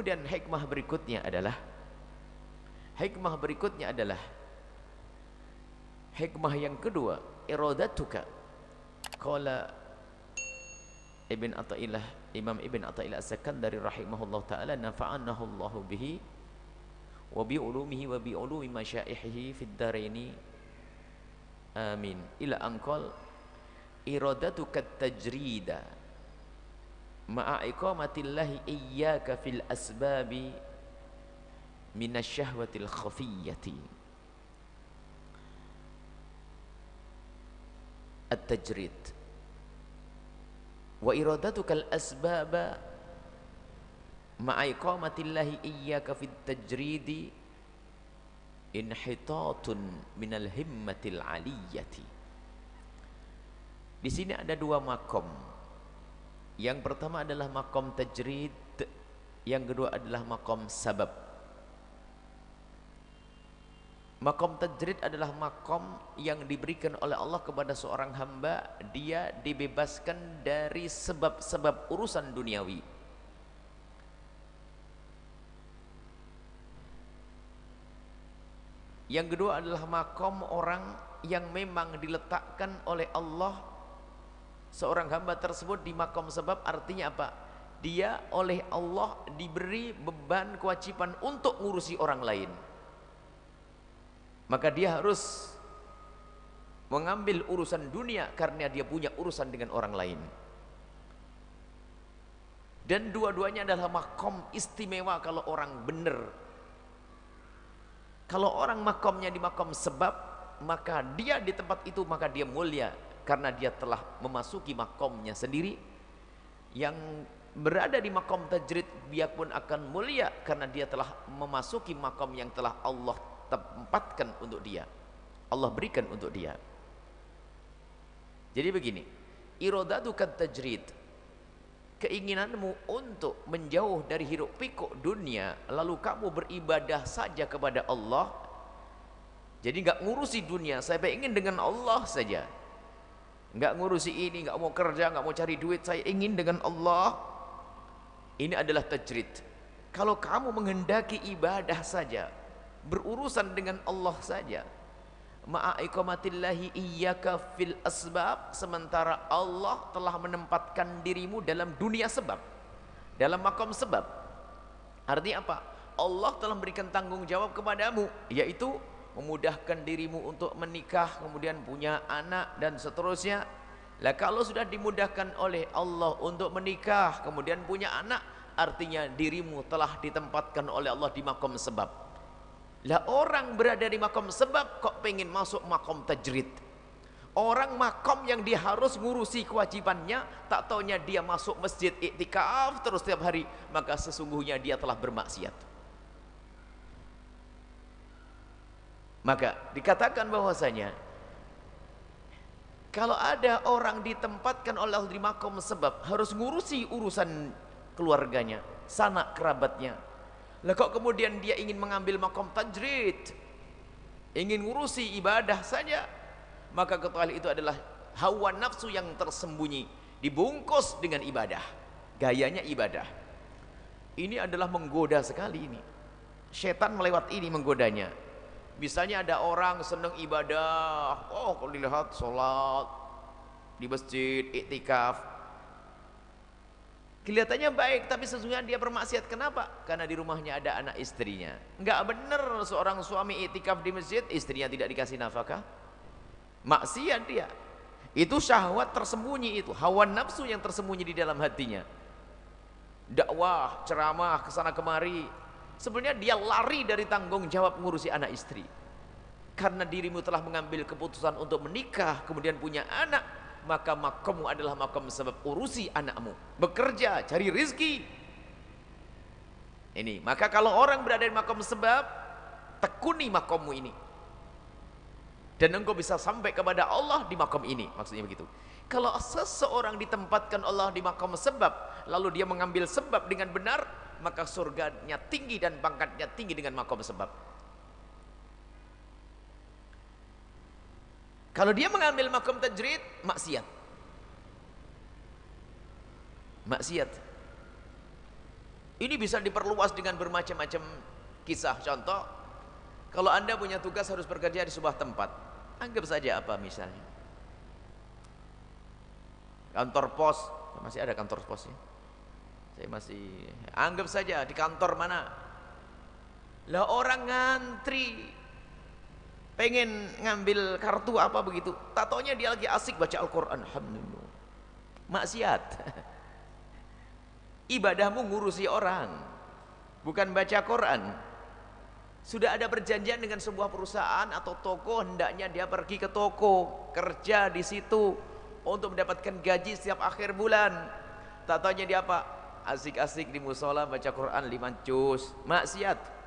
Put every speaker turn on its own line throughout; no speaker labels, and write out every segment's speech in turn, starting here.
Kemudian hikmah berikutnya adalah hikmah yang kedua, iradatuka. Qala Imam Ibn Athaillah As-Sakandari rahimahullah ta'ala, nafa'anahu Allahu bihi wa bi ulumihi wa bi ulumi masyaihihi fid daraini amin, ila anqal iradatuka tajrida ma'a iqamatillahi iyyaka fil asbabi minasyahwatil khafiyyati. At-tajrid wa iradatukal asbaba ma'a iqamatillahi iyyaka fit tajridi inhitatun minal himmatil aliyyati. Di sini ada dua makom. Yang pertama adalah makom tajrid, yang kedua adalah makom sabab. Makom tajrid adalah makom yang diberikan oleh Allah kepada seorang hamba, dia dibebaskan dari sebab-sebab urusan duniawi. Yang kedua adalah makom orang yang memang diletakkan oleh Allah, seorang hamba tersebut di makom sebab. Artinya apa? Dia oleh Allah diberi beban kewajiban untuk ngurusi orang lain, maka dia harus mengambil urusan dunia karena dia punya urusan dengan orang lain. Dan dua-duanya adalah makom istimewa kalau orang benar. Kalau orang makomnya di makom sebab, maka dia di tempat itu maka dia mulia karena dia telah memasuki makomnya sendiri. Yang berada di makom tajrid dia pun akan mulia karena dia telah memasuki makom yang telah Allah tempatkan untuk dia, Allah berikan untuk dia. Jadi begini, iradatukat tajrid, keinginanmu untuk menjauh dari hiruk pikuk dunia, lalu kamu beribadah saja kepada Allah. Jadi nggak ngurusi dunia, saya ingin dengan Allah saja, nggak ngurusi ini, nggak mau kerja, nggak mau cari duit, saya ingin dengan Allah. Ini adalah tajrid. Kalau kamu menghendaki ibadah saja, berurusan dengan Allah saja, ma'a iqamatillahi iyyaka fil asbab, sementara Allah telah menempatkan dirimu dalam dunia sebab, dalam makom sebab. Artinya apa? Allah telah memberikan tanggung jawab kepadamu, yaitu memudahkan dirimu untuk menikah, kemudian punya anak dan seterusnya. Lah kalau sudah dimudahkan oleh Allah untuk menikah kemudian punya anak, artinya dirimu telah ditempatkan oleh Allah di makom sebab. Lah orang berada di makom sebab kok pengen masuk makom tajrid? Orang makom yang dia harus ngurusi kewajibannya, tak taunya dia masuk masjid iktikaf terus setiap hari, maka sesungguhnya dia telah bermaksiat. Maka dikatakan bahwasanya kalau ada orang ditempatkan oleh Allah di makom sebab, harus ngurusi urusan keluarganya, sanak kerabatnya. Lah kok kemudian dia ingin mengambil makom tajrid, ingin ngurusi ibadah saja, maka ketahui itu adalah hawa nafsu yang tersembunyi, dibungkus dengan ibadah, gayanya ibadah. Ini adalah menggoda sekali ini. Setan melewat ini menggodanya. Misalnya ada orang senang ibadah, oh kalau dilihat sholat di masjid, iktikaf, kelihatannya baik, tapi sesungguhnya dia bermaksiat. Kenapa? Karena di rumahnya ada anak istrinya. Enggak benar seorang suami iktikaf di masjid, istrinya tidak dikasih nafkah. Maksiat dia. Itu syahwat tersembunyi, itu hawa nafsu yang tersembunyi di dalam hatinya. Dakwah, ceramah kesana kemari, sebenarnya dia lari dari tanggung jawab ngurusi anak istri. Karena dirimu telah mengambil keputusan untuk menikah kemudian punya anak, maka makommu adalah makom sebab, urusi anakmu, bekerja, cari rizki. Ini, maka kalau orang berada di makom sebab, tekuni makommu ini, dan engkau bisa sampai kepada Allah di makom ini. Maksudnya begitu. Kalau seseorang ditempatkan Allah di makom sebab, lalu dia mengambil sebab dengan benar, maka surganya tinggi dan pangkatnya tinggi dengan makom sebab. Kalau dia mengambil makom tajrid, maksiat. Maksiat. Ini bisa diperluas dengan bermacam-macam kisah. Contoh, kalau Anda punya tugas harus bekerja di sebuah tempat, anggap saja apa misalnya kantor pos. Masih ada kantor pos ya? Saya masih anggap saja di kantor mana lah, orang ngantri pengen ngambil kartu apa begitu, tak taunya dia lagi asik baca Al-Quran. Alhamdulillah, maksiat. Ibadahmu ngurusi orang, bukan baca Quran. Sudah ada perjanjian dengan sebuah perusahaan atau toko, hendaknya dia pergi ke toko, kerja di situ untuk mendapatkan gaji setiap akhir bulan. Tak taunya dia apa? Asik-asik di musola baca Quran 5 juz. Maksiat.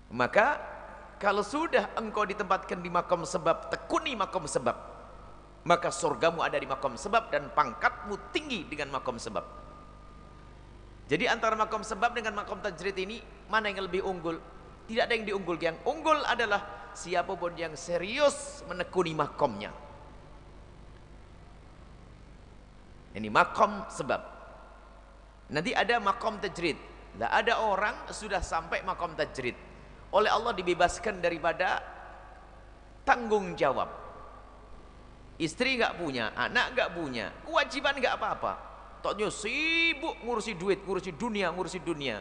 Maka kalau sudah engkau ditempatkan di makom sebab, tekuni makom sebab, maka surgamu ada di makom sebab dan pangkatmu tinggi dengan makom sebab. Jadi antara makom sebab dengan makom tajrid ini, mana yang lebih unggul? Tidak ada yang diunggul. Yang unggul adalah siapapun yang serius menekuni makomnya. Ini makom sebab. Nanti ada makom tajrid. Lah ada orang sudah sampai makom tajrid, oleh Allah dibebaskan daripada tanggung jawab. Istri nggak punya, anak nggak punya, kewajiban nggak apa-apa. Toknya sibuk ngurusi duit, ngurusi dunia.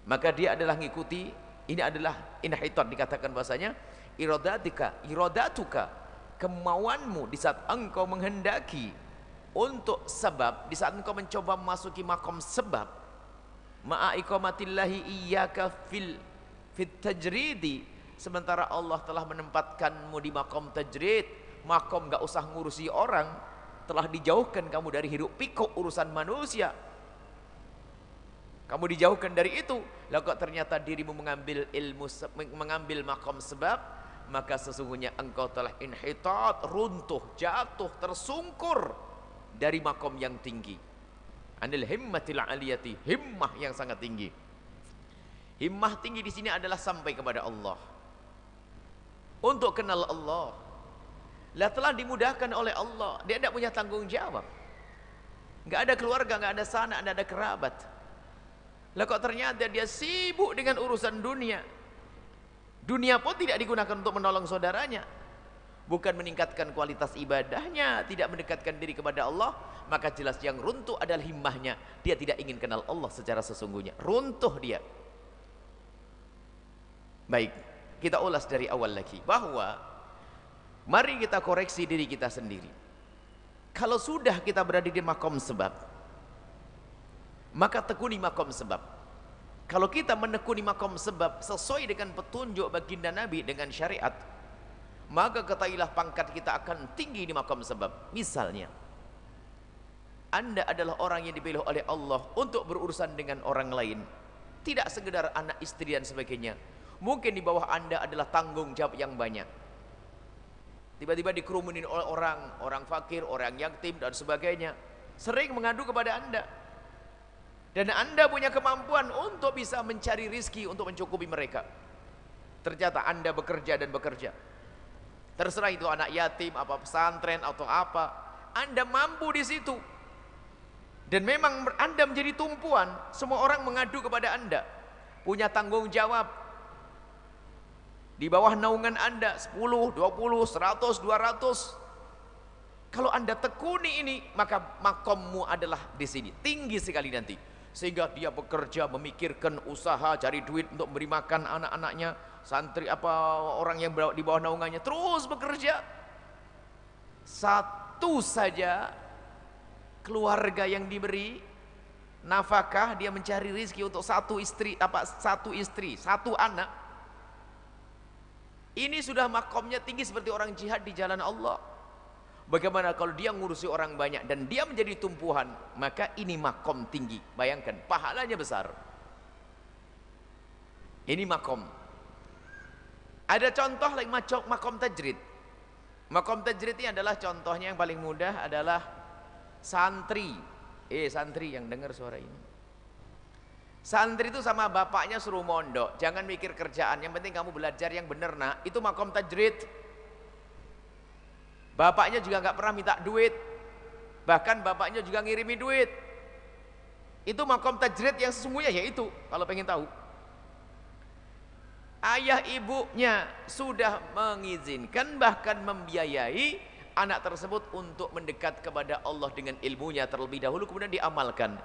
Maka dia adalah ngikuti, ini adalah inhitat, dikatakan bahasanya iradatuka, kemauanmu di saat engkau menghendaki untuk sebab, di saat engkau mencoba memasuki makom sebab, ma'a iqamatillahi iyyaka fil tajridi, sementara Allah telah menempatkanmu di makom tajrid, makom gak usah ngurusi orang, telah dijauhkan kamu dari hiruk pikuk urusan manusia, kamu dijauhkan dari itu. Lah kok ternyata dirimu mengambil ilmu, mengambil makom sebab, maka sesungguhnya engkau telah inhitat, runtuh, jatuh, tersungkur dari makom yang tinggi. Anil himmatil aliyati, himmah yang sangat tinggi. Himmah tinggi di sini adalah sampai kepada Allah, untuk kenal Allah. Lah telah dimudahkan oleh Allah, dia tidak punya tanggung jawab, nggak ada keluarga, nggak ada sanak, nggak ada kerabat. Lah kok ternyata dia sibuk dengan urusan dunia. Dunia pun tidak digunakan untuk menolong saudaranya, bukan meningkatkan kualitas ibadahnya, tidak mendekatkan diri kepada Allah. Maka jelas yang runtuh adalah himmahnya. Dia tidak ingin kenal Allah secara sesungguhnya, runtuh dia. Baik, kita ulas dari awal lagi, bahwa mari kita koreksi diri kita sendiri. Kalau sudah kita berada di makom sebab, maka tekuni makom sebab. Kalau kita menekuni makom sebab sesuai dengan petunjuk baginda Nabi dengan syariat, maka ketahuilah pangkat kita akan tinggi di makom sebab. Misalnya, Anda adalah orang yang dipilih oleh Allah untuk berurusan dengan orang lain, tidak sekedar anak, istri dan sebagainya. Mungkin di bawah Anda adalah tanggung jawab yang banyak. Tiba-tiba dikerumunin oleh orang fakir, orang yatim dan sebagainya, sering mengadu kepada Anda, dan Anda punya kemampuan untuk bisa mencari rizki untuk mencukupi mereka. Ternyata Anda bekerja dan bekerja, terserah itu anak yatim, apa pesantren atau apa, Anda mampu di situ. Dan memang Anda menjadi tumpuan, semua orang mengadu kepada Anda, punya tanggung jawab. Di bawah naungan Anda 10, 20, 100, 200. Kalau Anda tekuni ini, maka makommu adalah di sini, tinggi sekali nanti. Sehingga dia bekerja, memikirkan usaha, cari duit untuk memberi makan anak-anaknya, santri apa orang yang di bawah naungannya, terus bekerja. Satu saja keluarga yang diberi nafkah, dia mencari rizki untuk satu istri, satu anak. Ini sudah makomnya tinggi seperti orang jihad di jalan Allah. Bagaimana kalau dia ngurusi orang banyak dan dia menjadi tumpuhan, maka ini makom tinggi. Bayangkan, pahalanya besar. Ini makom. Ada contoh lagi makom tajrid. Makom tajrid ini adalah contohnya yang paling mudah adalah santri. Santri yang dengar suara ini. Santri itu sama bapaknya suruh mondok, jangan mikir kerjaan, yang penting kamu belajar yang benar nak. Itu makom tajrid. Bapaknya juga nggak pernah minta duit, Bahkan bapaknya juga ngirimi duit. Itu makom tajrid yang sesungguhnya, yaitu kalau pengen tahu. Ayah ibunya sudah mengizinkan, bahkan membiayai anak tersebut untuk mendekat kepada Allah dengan ilmunya terlebih dahulu, kemudian diamalkan.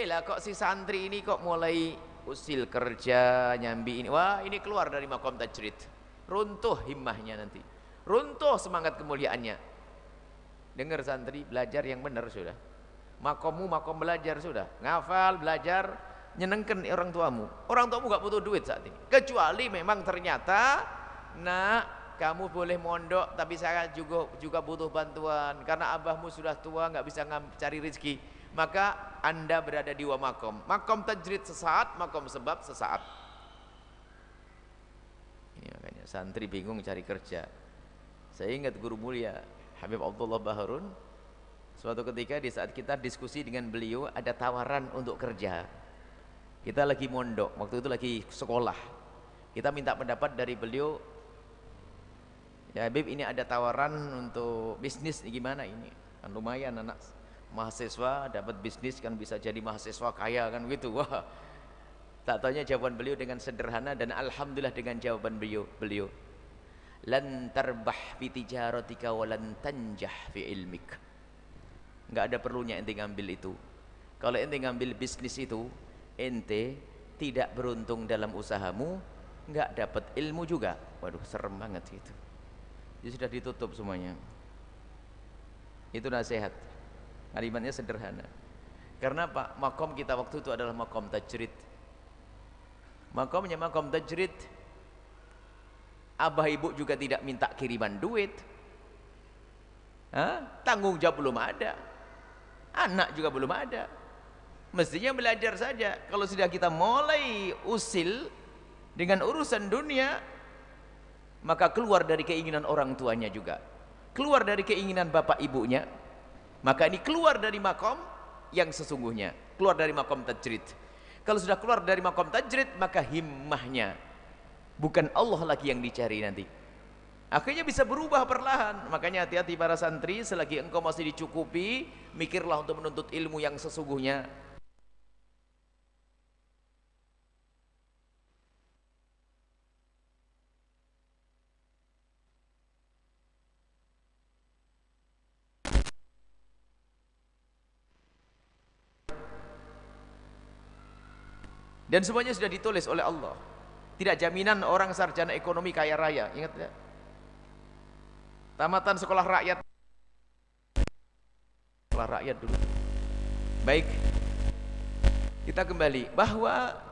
Lah kok si santri ini kok mulai usil kerja, nyambi ini. Wah, ini keluar dari makom tajrid. Runtuh himmahnya nanti. Runtuh semangat kemuliaannya. Dengar santri, belajar yang benar sudah. Makommu makom belajar sudah. Ngafal, belajar, nyenengkan orang tuamu. Orang tuamu gak butuh duit saat ini. Kecuali memang ternyata, nak, kamu boleh mondok, tapi saya juga butuh bantuan. Karena abahmu sudah tua, gak bisa cari rezeki. Maka anda berada di makom. Makom tajrid sesaat, makom sebab sesaat. Ini makanya santri bingung cari kerja. Saya ingat guru mulia Habib Abdullah Baharun, suatu ketika di saat kita diskusi dengan beliau, ada tawaran untuk kerja. Kita lagi mondok, waktu itu lagi sekolah. Kita minta pendapat dari beliau, ya Habib, ini ada tawaran untuk bisnis, gimana ini? Kan lumayan anak mahasiswa dapat bisnis, kan bisa jadi mahasiswa kaya kan gitu. Wah, tak taunya jawaban beliau dengan sederhana, dan alhamdulillah dengan jawaban beliau, lan tarbah fi tijaratika wa lan tanjah fi ilmik. Enggak ada perlunya ente ngambil itu. Kalau ente ngambil bisnis itu, ente tidak beruntung dalam usahamu, enggak dapat ilmu juga. Waduh, serem banget itu. Jadi sudah ditutup semuanya. Itu nasihat. Kalimatnya sederhana. Karena Pak, makom kita waktu itu adalah makom tajrid. Makomnya makom tajrid. Abah ibu juga tidak minta kiriman duit. Tanggung jawab belum ada. Anak juga belum ada. Mestinya belajar saja. Kalau sudah kita mulai usil dengan urusan dunia, maka keluar dari keinginan orang tuanya juga, keluar dari keinginan bapak ibunya, maka ini keluar dari makom yang sesungguhnya, keluar dari makom tajrid. Kalau sudah keluar dari makom tajrid, maka himmahnya bukan Allah lagi yang dicari nanti. Akhirnya bisa berubah perlahan. Makanya hati-hati para santri, selagi engkau masih dicukupi, mikirlah untuk menuntut ilmu yang sesungguhnya. Dan semuanya sudah ditulis oleh Allah. Tidak jaminan orang sarjana ekonomi kaya raya. Ingat ya? Tamatan sekolah rakyat. Sekolah rakyat dulu. Baik. Kita kembali bahwa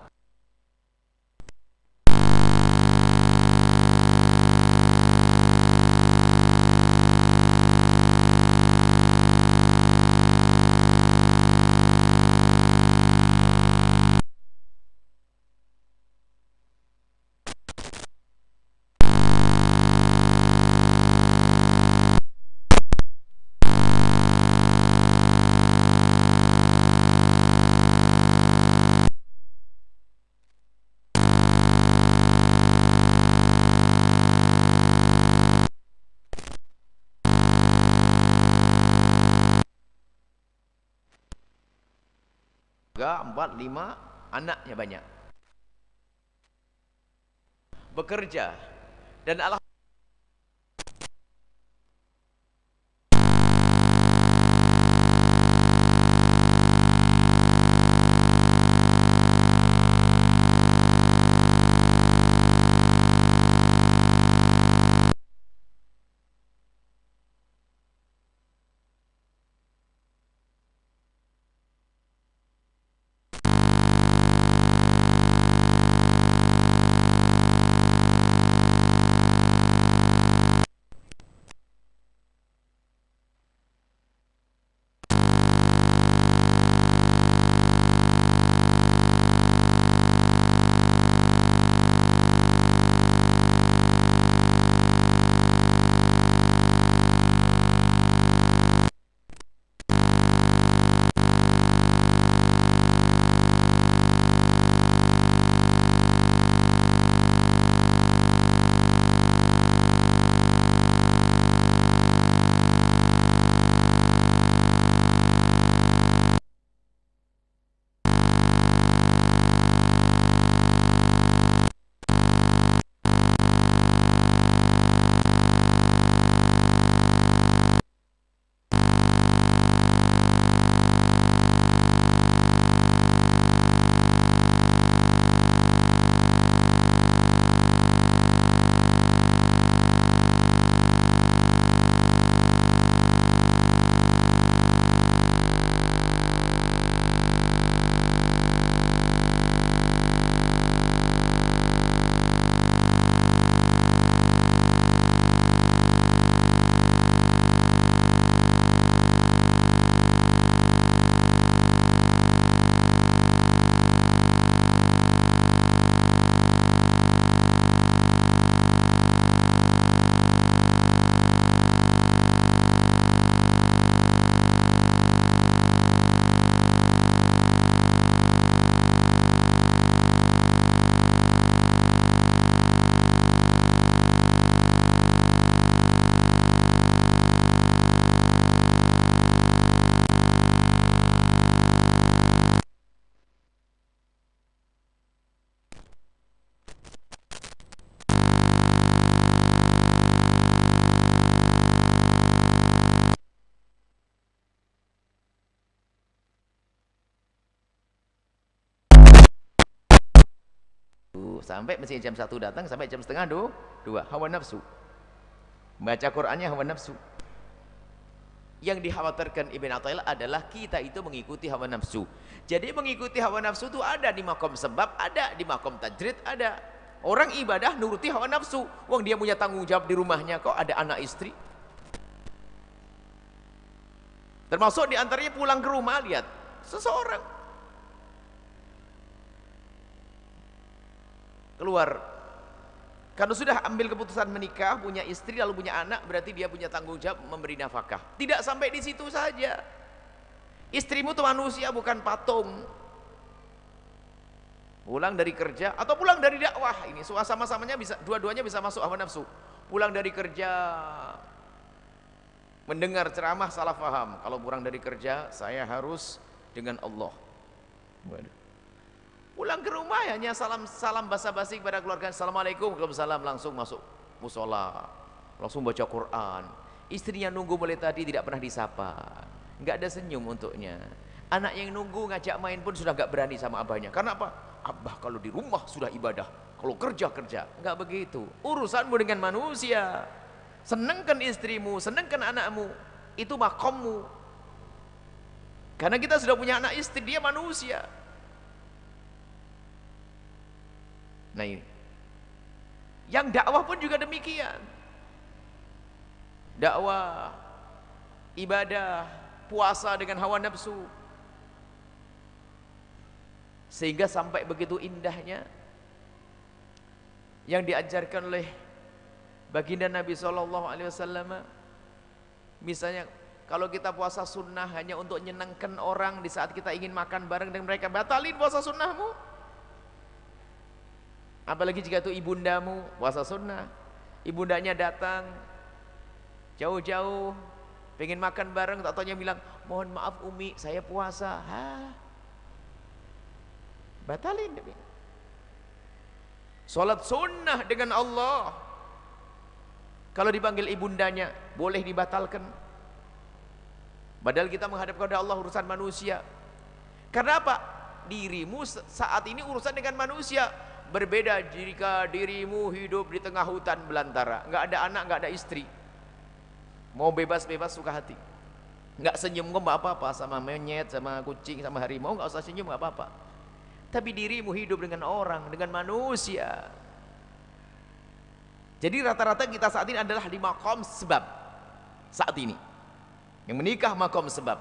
empat, lima, anaknya banyak, bekerja, dan Allah Sampai mesti jam 1 datang sampai jam setengah 2, hawa nafsu. Baca Qur'annya hawa nafsu. Yang dikhawatirkan Ibn Athaillah adalah kita itu mengikuti hawa nafsu. Jadi mengikuti hawa nafsu itu ada di makom sebab, ada di makom tajrid, ada. Orang ibadah nuruti hawa nafsu. Wong dia punya tanggung jawab di rumahnya, kok ada anak istri. Termasuk diantaranya pulang ke rumah, lihat seseorang keluar, kalau sudah ambil keputusan menikah, punya istri lalu punya anak, berarti dia punya tanggung jawab memberi nafkah. Tidak sampai di situ saja. Istrimu itu manusia, bukan patung. Pulang dari kerja atau pulang dari dakwah, ini sama-samanya bisa, dua-duanya bisa masuk hawa nafsu. Pulang dari kerja, mendengar ceramah salah paham. Kalau pulang dari kerja, saya harus dengan Allah. Waduh. Pulang ke rumah hanya salam basa-basi kepada keluarga, assalamualaikum, waalaikumsalam, langsung masuk musola, langsung baca Quran. Istrinya nunggu mulai tadi tidak pernah disapa, nggak ada senyum untuknya. Anak yang nunggu ngajak main pun sudah nggak berani sama abahnya. Karena apa? Abah kalau di rumah sudah ibadah, kalau kerja. Nggak begitu. Urusanmu dengan manusia. Senangkan istrimu, senangkan anakmu, itu makommu. Karena kita sudah punya anak istri, dia manusia. Nah ini, yang dakwah pun juga demikian. Dakwah, ibadah, puasa dengan hawa nafsu, sehingga sampai begitu indahnya yang diajarkan oleh baginda Nabi SAW. Misalnya kalau kita puasa sunnah hanya untuk menyenangkan orang, di saat kita ingin makan bareng dengan mereka, batalin puasa sunnahmu. Apalagi jika itu ibundamu puasa sunnah, ibundanya datang jauh-jauh pengen makan bareng, tak taunya bilang, mohon maaf Umi, saya puasa. Hah? Batalin. Salat sunnah dengan Allah, kalau dipanggil ibundanya boleh dibatalkan. Padahal kita menghadap kepada Allah urusan manusia. Karena apa? Dirimu saat ini urusan dengan manusia. Berbeda jika dirimu hidup di tengah hutan belantara, nggak ada anak, nggak ada istri, mau bebas-bebas suka hati, nggak senyum kok nggak apa-apa, sama monyet, sama kucing, sama harimau nggak usah senyum nggak apa-apa. Tapi dirimu hidup dengan orang, dengan manusia. Jadi rata-rata kita saat ini adalah di makom sebab. Saat ini yang menikah makom sebab.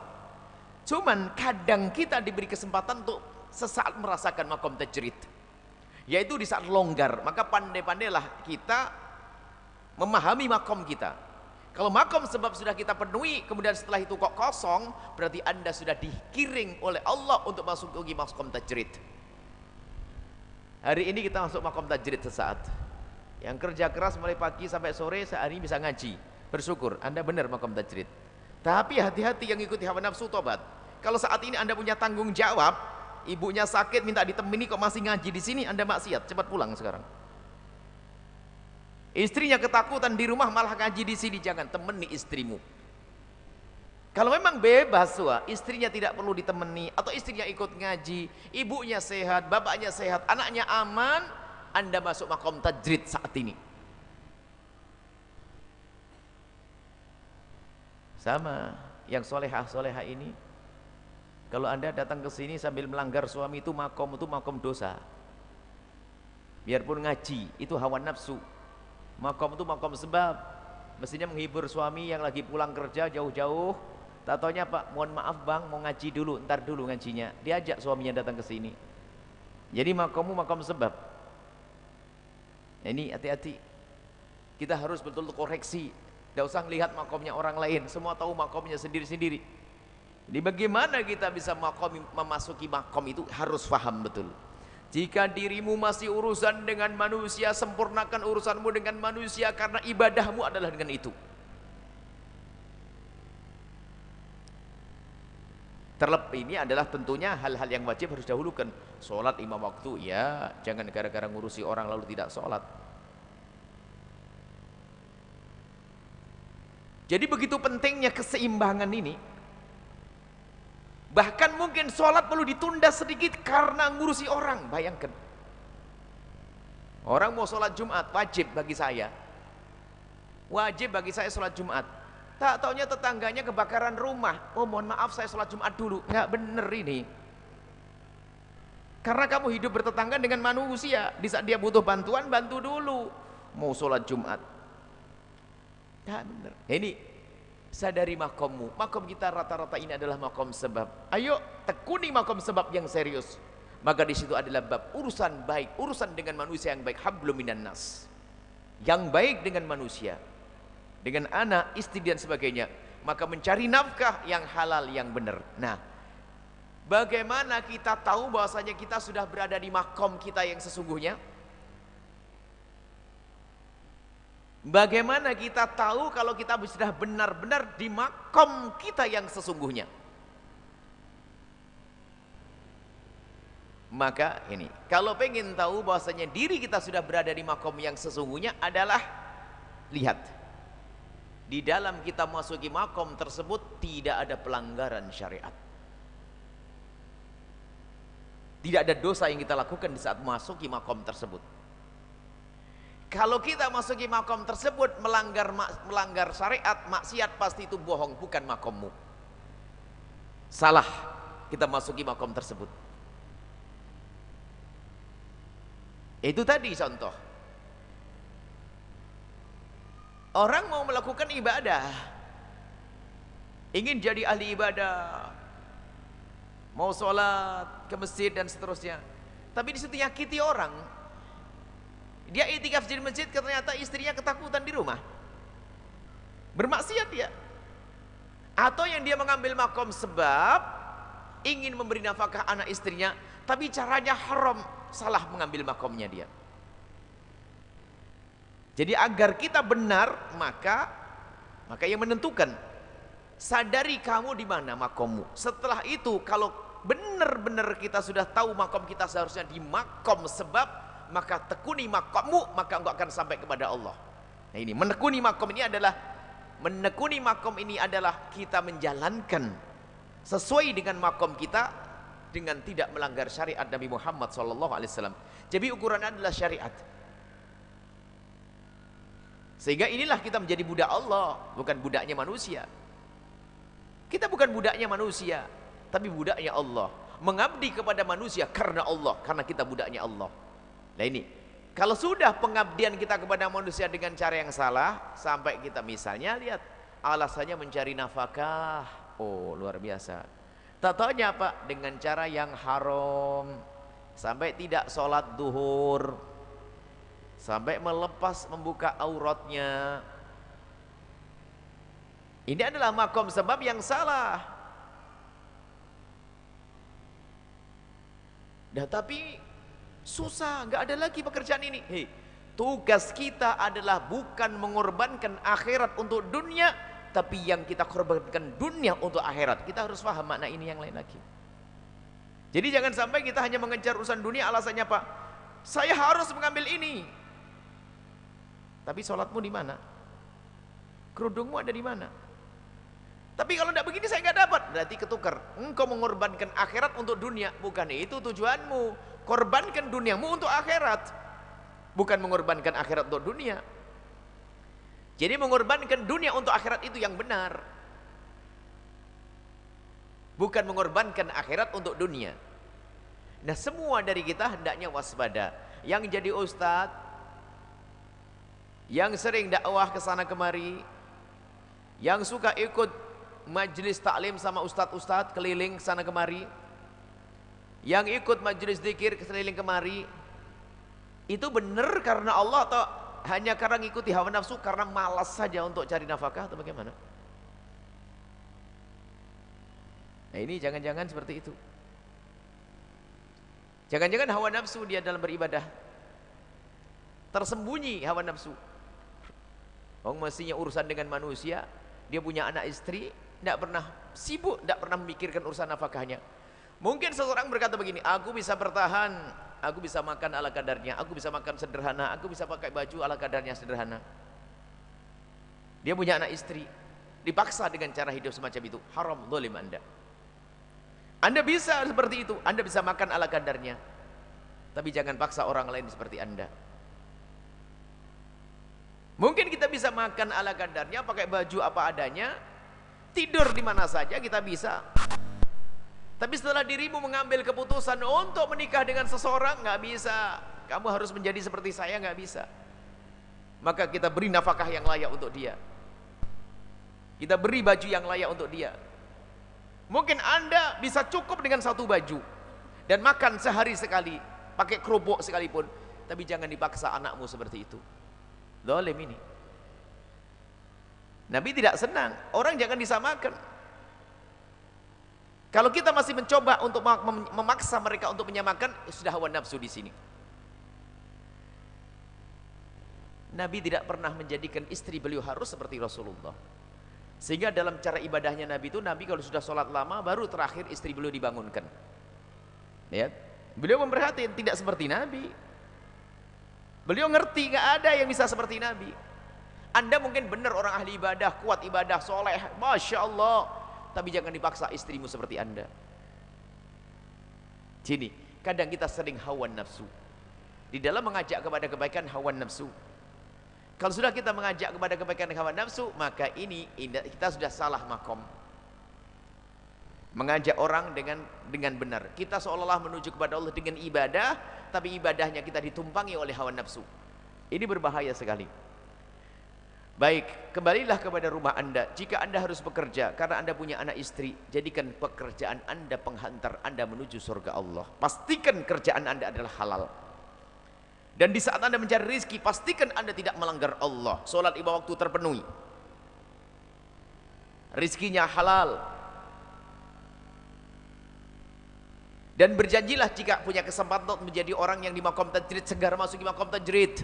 Cuman kadang kita diberi kesempatan untuk sesaat merasakan makom tajrid, yaitu di saat longgar. Maka pandai-pandailah kita memahami makom kita. Kalau makom sebab sudah kita penuhi, kemudian setelah itu kok kosong, berarti Anda sudah dikiring oleh Allah untuk masuk ke makom tajrid. Hari ini kita masuk makom tajrid sesaat. Yang kerja keras mulai pagi sampai sore, sehari bisa ngaji, bersyukur Anda benar makom tajrid. Tapi hati-hati yang ikuti hawa nafsu, tobat. Kalau saat ini Anda punya tanggung jawab, ibunya sakit minta ditemani kok masih ngaji di sini, Anda maksiat, cepat pulang sekarang. Istrinya ketakutan di rumah malah ngaji di sini, jangan, temani istrimu. Kalau memang bebas, istrinya tidak perlu ditemani, atau istrinya ikut ngaji, ibunya sehat, bapaknya sehat, anaknya aman, Anda masuk makom tajrid saat ini. Sama yang solehah ini, kalau Anda datang ke sini sambil melanggar suami, itu makom dosa. Biarpun ngaji, itu hawa nafsu. Makom itu makom sebab. Mestinya menghibur suami yang lagi pulang kerja jauh-jauh. Tak taunya Pak, mohon maaf Bang, mau ngaji dulu, ntar dulu ngajinya. Diajak suaminya datang ke sini. Jadi makommu makom sebab. Ini hati-hati. Kita harus betul-betul koreksi. Tidak usah melihat makomnya orang lain. Semua tahu makomnya sendiri-sendiri. Jadi bagaimana kita bisa memasuki makom itu harus paham betul. Jika dirimu masih urusan dengan manusia, sempurnakan urusanmu dengan manusia, karena ibadahmu adalah dengan itu. Terlebih ini adalah tentunya hal-hal yang wajib harus dahulukan. Sholat 5 waktu, ya jangan gara-gara ngurusi orang lalu tidak sholat. Jadi begitu pentingnya keseimbangan ini. Bahkan mungkin sholat perlu ditunda sedikit karena ngurusi orang. Bayangkan, Orang mau sholat Jumat, wajib bagi saya. Wajib bagi saya sholat Jumat. Tak taunya tetangganya kebakaran rumah. Oh mohon maaf saya sholat Jumat dulu. Nggak bener ini. Karena kamu hidup bertetangga dengan manusia. Di saat dia butuh bantuan, bantu dulu. Mau sholat Jumat. Nggak bener. Ini sadari makommu. Makom kita rata-rata ini adalah makom sebab. Ayo tekuni makom sebab yang serius. Maka di situ adalah bab urusan baik, urusan dengan manusia yang baik, hablum minan nas. Yang baik dengan manusia, dengan anak, istri dan sebagainya. Maka mencari nafkah yang halal, yang benar. Nah, bagaimana kita tahu bahwasanya kita sudah berada di makom kita yang sesungguhnya? Bagaimana kita tahu kalau kita sudah benar-benar di makom kita yang sesungguhnya? Maka ini, kalau pengen tahu bahwasanya diri kita sudah berada di makom yang sesungguhnya adalah, lihat, di dalam kita masuki makom tersebut tidak ada pelanggaran syariat. Tidak ada dosa yang kita lakukan di saat masuki makom tersebut. Kalau kita masuki makom tersebut melanggar syariat, maksiat, pasti itu bohong, bukan makommu. Salah kita masuki makom tersebut. Itu tadi contoh. Orang mau melakukan ibadah, ingin jadi ahli ibadah, mau sholat ke masjid dan seterusnya, tapi di situ nyakiti orang. Dia itikaf di masjid, ternyata istrinya ketakutan di rumah, bermaksiat dia. Atau yang dia mengambil makom sebab ingin memberi nafkah anak istrinya, tapi caranya haram, salah mengambil makomnya dia. Jadi agar kita benar, maka yang menentukan, sadari kamu di mana makommu. Setelah itu kalau benar-benar kita sudah tahu makom kita seharusnya di makom sebab, maka tekuni makommu, maka engkau akan sampai kepada Allah. Nah ini, menekuni makom ini adalah kita menjalankan sesuai dengan makom kita, dengan tidak melanggar syariat Nabi Muhammad SAW. Jadi ukuran adalah syariat. Sehingga inilah kita menjadi budak Allah, bukan budaknya manusia. Kita bukan budaknya manusia, tapi budaknya Allah. Mengabdi kepada manusia karena Allah, karena kita budaknya Allah. Nah ini, kalau sudah pengabdian kita kepada manusia dengan cara yang salah, sampai kita misalnya lihat alasannya mencari nafkah, oh luar biasa. Tak taunya apa? Dengan cara yang haram, sampai tidak sholat duhur, sampai melepas membuka auratnya. Ini adalah makom sebab yang salah. Nah tapi susah, nggak ada lagi pekerjaan ini. Hei, tugas kita adalah bukan mengorbankan akhirat untuk dunia, tapi yang kita korbankan dunia untuk akhirat. Kita harus paham makna ini yang lain lagi. Jadi jangan sampai kita hanya mengejar urusan dunia, alasannya apa? Saya harus mengambil ini. Tapi sholatmu di mana? Kerudungmu ada di mana? Tapi kalau tidak begini saya nggak dapat. Berarti ketukar. Engkau mengorbankan akhirat untuk dunia, bukan itu tujuanmu. Korbankan duniamu untuk akhirat, bukan mengorbankan akhirat untuk dunia. Jadi mengorbankan dunia untuk akhirat itu yang benar, bukan mengorbankan akhirat untuk dunia. Nah semua dari kita hendaknya waspada. Yang jadi ustadz, yang sering dakwah ke sana kemari, yang suka ikut majelis taklim sama ustadz-ustadz keliling sana kemari, yang ikut majelis zikir keliling kemari, itu benar karena Allah atau hanya karena ngikuti hawa nafsu, karena malas saja untuk cari nafkah, atau bagaimana? Nah ini jangan-jangan seperti itu. Jangan-jangan hawa nafsu dia dalam beribadah, tersembunyi hawa nafsu. Mestinya urusan dengan manusia, dia punya anak istri, tidak pernah sibuk, tidak pernah memikirkan urusan nafkahnya. Mungkin seseorang berkata begini, aku bisa bertahan, aku bisa makan ala kadarnya, aku bisa makan sederhana, aku bisa pakai baju ala kadarnya sederhana. Dia punya anak istri, dipaksa dengan cara hidup semacam itu, haram, zalim Anda. Anda bisa seperti itu, Anda bisa makan ala kadarnya, tapi jangan paksa orang lain seperti Anda. Mungkin kita bisa makan ala kadarnya, pakai baju apa adanya, tidur di mana saja kita bisa. Tapi setelah dirimu mengambil keputusan untuk menikah dengan seseorang, nggak bisa. Kamu harus menjadi seperti saya, nggak bisa. Maka kita beri nafkah yang layak untuk dia. Kita beri baju yang layak untuk dia. Mungkin Anda bisa cukup dengan satu baju dan makan sehari sekali, pakai kerupuk sekalipun. Tapi jangan dipaksa anakmu seperti itu. Zalim ini. Nabi tidak senang orang jangan disamakan. Kalau kita masih mencoba untuk memaksa mereka untuk menyamakan, sudah hawa nafsu di sini. Nabi tidak pernah menjadikan istri beliau harus seperti Rasulullah. Sehingga dalam cara ibadahnya Nabi itu, Nabi kalau sudah sholat lama baru terakhir istri beliau dibangunkan. Ya, beliau memperhatikan, tidak seperti Nabi. Beliau ngerti nggak ada yang bisa seperti Nabi. Anda mungkin benar orang ahli ibadah, kuat ibadah, soleh, masya Allah, tapi jangan dipaksa istrimu seperti Anda. Sini, kadang kita sering hawa nafsu. Di dalam mengajak kepada kebaikan, hawa nafsu. Kalau sudah kita mengajak kepada kebaikan hawa nafsu, maka ini kita sudah salah makom. Mengajak orang dengan benar. Kita seolah-olah menuju kepada Allah dengan ibadah, tapi ibadahnya kita ditumpangi oleh hawa nafsu. Ini berbahaya sekali. Baik, kembalilah kepada rumah Anda. Jika Anda harus bekerja karena Anda punya anak istri, jadikan pekerjaan Anda penghantar Anda menuju surga Allah. Pastikan kerjaan Anda adalah halal. Dan di saat Anda mencari rizki, pastikan Anda tidak melanggar Allah. Sholat 5 waktu terpenuhi, rizkinya halal. Dan berjanjilah jika punya kesempatan untuk menjadi orang yang di maqam tajrid, segera masuk di maqam tajrid.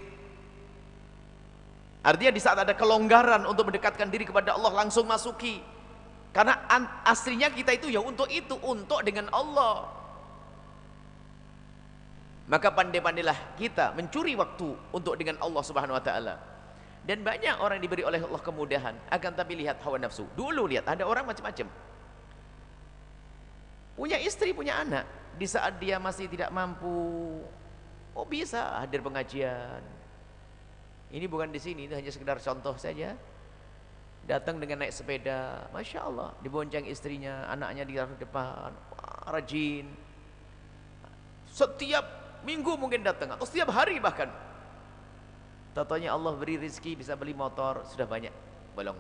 Artinya di saat ada kelonggaran untuk mendekatkan diri kepada Allah, langsung masuki. Karena aslinya kita itu ya untuk dengan Allah. Maka pandai-pandailah kita mencuri waktu untuk dengan Allah Subhanahu wa taala. Dan banyak orang diberi oleh Allah kemudahan, akan tapi lihat hawa nafsu. Dulu lihat ada orang macam-macam. Punya istri, punya anak, di saat dia masih tidak mampu, oh bisa hadir pengajian. Ini bukan di sini, itu hanya sekedar contoh saja. Datang dengan naik sepeda, masya Allah, dibonceng istrinya, anaknya di depan, wah, rajin. Setiap minggu mungkin datang, atau setiap hari bahkan. Tatonya Allah beri rezeki, bisa beli motor, sudah banyak bolong.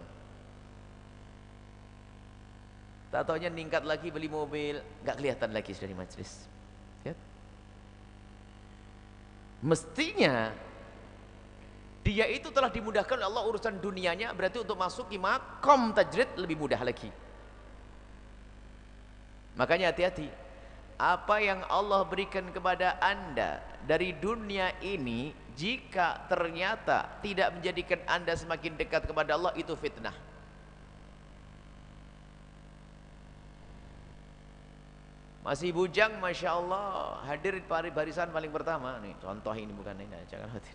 Tatonya meningkat lagi, beli mobil, nggak kelihatan lagi sudah di majelis. Ya. Mestinya dia itu telah dimudahkan oleh Allah urusan dunianya, berarti untuk masuk ke maqam tajrid lebih mudah lagi. Makanya hati-hati. Apa yang Allah berikan kepada Anda dari dunia ini, jika ternyata tidak menjadikan Anda semakin dekat kepada Allah, itu fitnah. Masih bujang, masya Allah, hadir di barisan paling pertama. Nih contoh ini, bukan ini, jangan hati.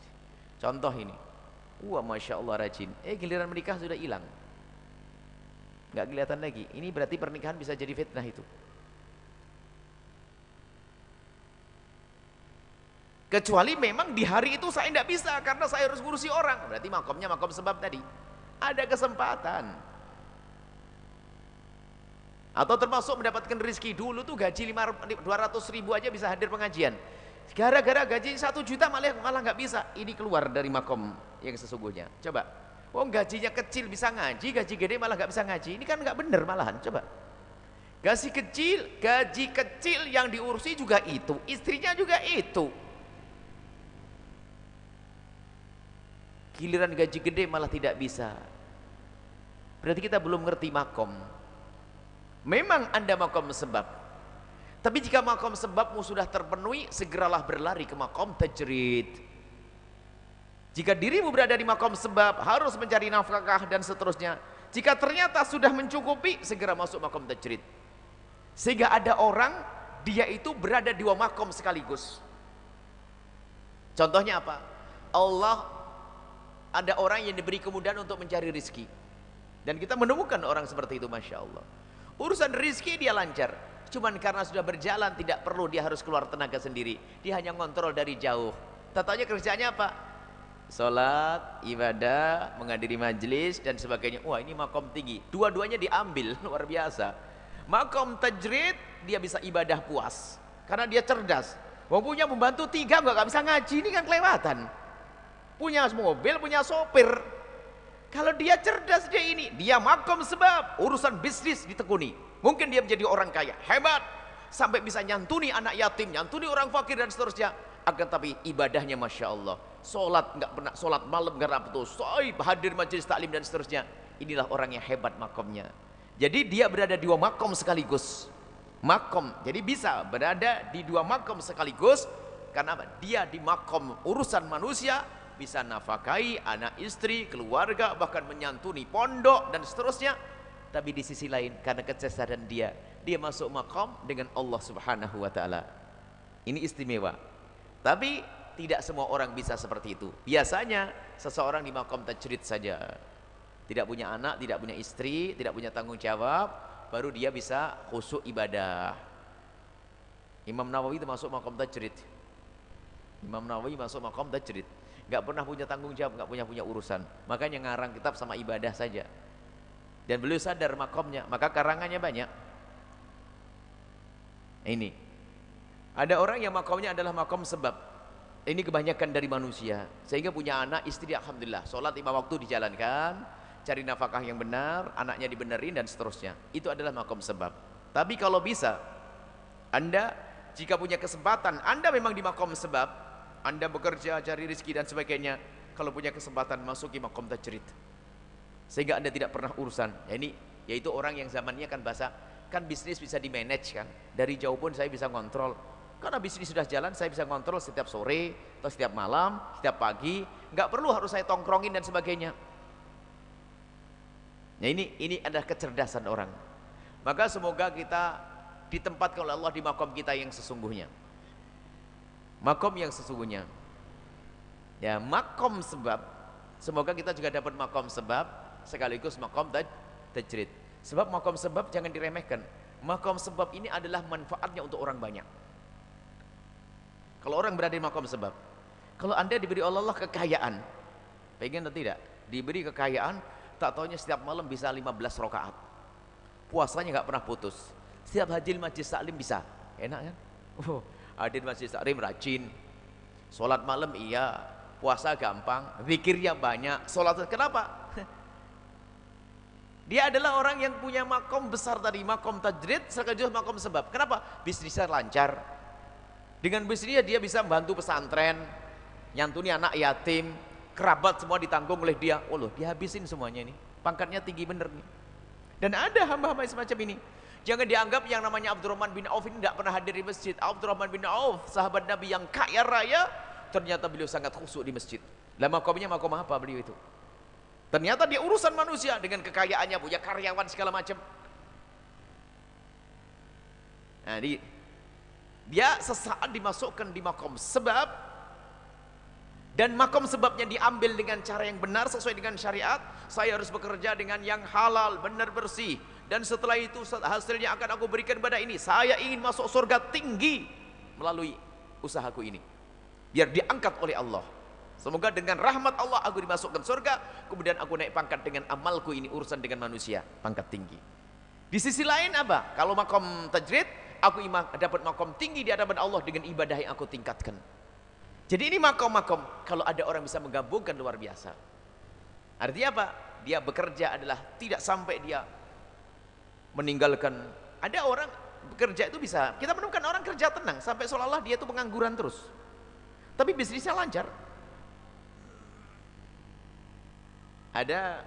Contoh ini, wah masya Allah rajin. Giliran menikah sudah hilang, nggak kelihatan lagi. Ini berarti pernikahan bisa jadi fitnah itu. Kecuali memang di hari itu saya tidak bisa karena saya harus ngurusi orang, berarti makomnya makom sebab tadi. Ada kesempatan. Atau termasuk mendapatkan rezeki. Dulu tuh gaji 200.000 aja bisa hadir pengajian. Gara-gara gaji 1 juta malah nggak bisa. Ini keluar dari makom yang sesungguhnya. Coba, gajinya kecil bisa ngaji, gaji gede malah nggak bisa ngaji. Ini kan nggak bener malahan. Coba, gaji kecil yang diurusi juga itu, istrinya juga itu. Giliran gaji gede malah tidak bisa. Berarti kita belum ngerti makom. Memang Anda makom sebab, tapi jika makom sebabmu sudah terpenuhi, segeralah berlari ke makom tajrid. Jika dirimu berada di makom sebab, harus mencari nafkah dan seterusnya. Jika ternyata sudah mencukupi, segera masuk makom tajrid. Sehingga ada orang, dia itu berada di dua makom sekaligus. Contohnya apa? Allah, ada orang yang diberi kemudahan untuk mencari rezeki, dan kita menemukan orang seperti itu, masya Allah. Urusan rizki dia lancar, cuman karena sudah berjalan tidak perlu dia harus keluar tenaga sendiri, dia hanya ngontrol dari jauh. Tatanya kerjanya apa? Sholat, ibadah, menghadiri majelis dan sebagainya. Wah, ini makom tinggi. Dua-duanya diambil, luar biasa. Makom tajrid, dia bisa ibadah puas karena dia cerdas. Wong punya membantu 3 nggak bisa ngaji, ini kan kelewatan. Punya mobil, punya sopir. Kalau dia cerdas, dia makom sebab urusan bisnis ditekuni. Mungkin dia menjadi orang kaya, hebat, sampai bisa nyantuni anak yatim, nyantuni orang fakir dan seterusnya. Akan tapi ibadahnya masya Allah, sholat nggak pernah, sholat malam nggak pernah putus, hadir majelis taklim dan seterusnya. Inilah orang yang hebat makomnya. Jadi dia berada di 2 makom sekaligus. Makom, jadi bisa berada di 2 makom sekaligus. Karena apa? Dia di makom urusan manusia, bisa nafkahi anak istri, keluarga, bahkan menyantuni pondok dan seterusnya. Tapi di sisi lain, karena kecerdasan dia masuk makom dengan Allah Subhanahu wa Ta'ala. Ini istimewa. Tapi tidak semua orang bisa seperti itu. Biasanya seseorang di makom tajrid saja, tidak punya anak, tidak punya istri, tidak punya tanggung jawab, baru dia bisa khusyuk ibadah. Imam Nawawi itu masuk makom tajrid. Imam Nawawi masuk makom tajrid, nggak pernah punya tanggung jawab, nggak punya urusan. Makanya ngarang kitab sama ibadah saja. Dan beliau sadar makomnya, maka karangannya banyak. Ini ada orang yang makomnya adalah makom sebab. Ini kebanyakan dari manusia, sehingga punya anak istri, alhamdulillah, sholat 5 waktu dijalankan, cari nafkah yang benar, anaknya dibenerin dan seterusnya. Itu adalah makom sebab. Tapi kalau bisa, Anda jika punya kesempatan, Anda memang di makom sebab, Anda bekerja, cari rezeki dan sebagainya. Kalau punya kesempatan, masuki makom tajrid, sehingga Anda tidak pernah urusan. Ini yaitu orang yang zamannya kan bahasa, kan bisnis bisa di manage kan, dari jauh pun saya bisa kontrol. Karena bisnis sudah jalan, saya bisa kontrol setiap sore atau setiap malam, setiap pagi, nggak perlu harus saya tongkrongin dan sebagainya. Nah, ini adalah kecerdasan orang. Maka semoga kita ditempatkan oleh Allah di makom kita yang sesungguhnya. Makom yang sesungguhnya. Ya, makom sebab. Semoga kita juga dapat makom sebab sekaligus makom tajrid. Sebab makom sebab jangan diremehkan. Makom sebab ini adalah manfaatnya untuk orang banyak. Kalau orang berada di makom sebab, kalau Anda diberi Allah kekayaan, pengen atau tidak? Diberi kekayaan, tak taunya setiap malam bisa 15 rakaat, puasanya nggak pernah putus, setiap hadir majelis taklim bisa, enak kan? Hadir majelis taklim rajin, sholat malam iya, puasa gampang, zikirnya banyak, sholat. Kenapa? Dia adalah orang yang punya makom besar tadi, makom tajrid sekaligus makom sebab. Kenapa? Bisnisnya lancar. Dengan bisnisnya dia bisa membantu pesantren, nyantuni anak yatim, kerabat semua ditanggung oleh dia. Oh loh, dihabisin semuanya ini. Pangkatnya tinggi bener nih. Dan ada hamba-hamba semacam ini. Jangan dianggap yang namanya Abdurrahman bin Auf ini tidak pernah hadir di masjid. Abdurrahman bin Auf, sahabat Nabi yang kaya raya, ternyata beliau sangat khusyuk di masjid. Lah makomnya makom apa beliau itu? Ternyata dia urusan manusia dengan kekayaannya, punya karyawan segala macam. Nah, dia sesaat dimasukkan di makom sebab, dan makom sebabnya diambil dengan cara yang benar sesuai dengan syariat. Saya harus bekerja dengan yang halal, benar, bersih, dan setelah itu hasilnya akan aku berikan pada ini. Saya ingin masuk surga tinggi melalui usahaku ini, biar diangkat oleh Allah. Semoga dengan rahmat Allah aku dimasukkan surga, kemudian aku naik pangkat dengan amalku ini, urusan dengan manusia, pangkat tinggi. Di sisi lain apa? Kalau makom tajrid, aku dapat makom tinggi di hadapan Allah dengan ibadah yang aku tingkatkan. Jadi ini makom-makom, kalau ada orang bisa menggabungkan, luar biasa. Artinya apa? Dia bekerja adalah tidak sampai dia meninggalkan. Ada orang bekerja itu bisa, kita menemukan orang kerja tenang sampai seolah-olah dia itu pengangguran terus, tapi bisnisnya lancar. Ada,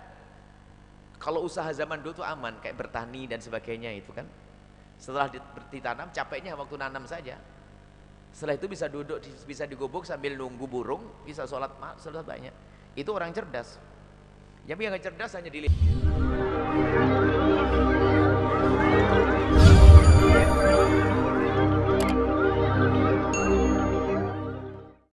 kalau usaha zaman dulu itu aman, kayak bertani dan sebagainya itu kan, setelah ditanam capeknya waktu nanam saja. Setelah itu bisa duduk, bisa digubuk sambil nunggu burung, bisa sholat banyak. Itu orang cerdas. Yang nggak cerdas hanya dilihat.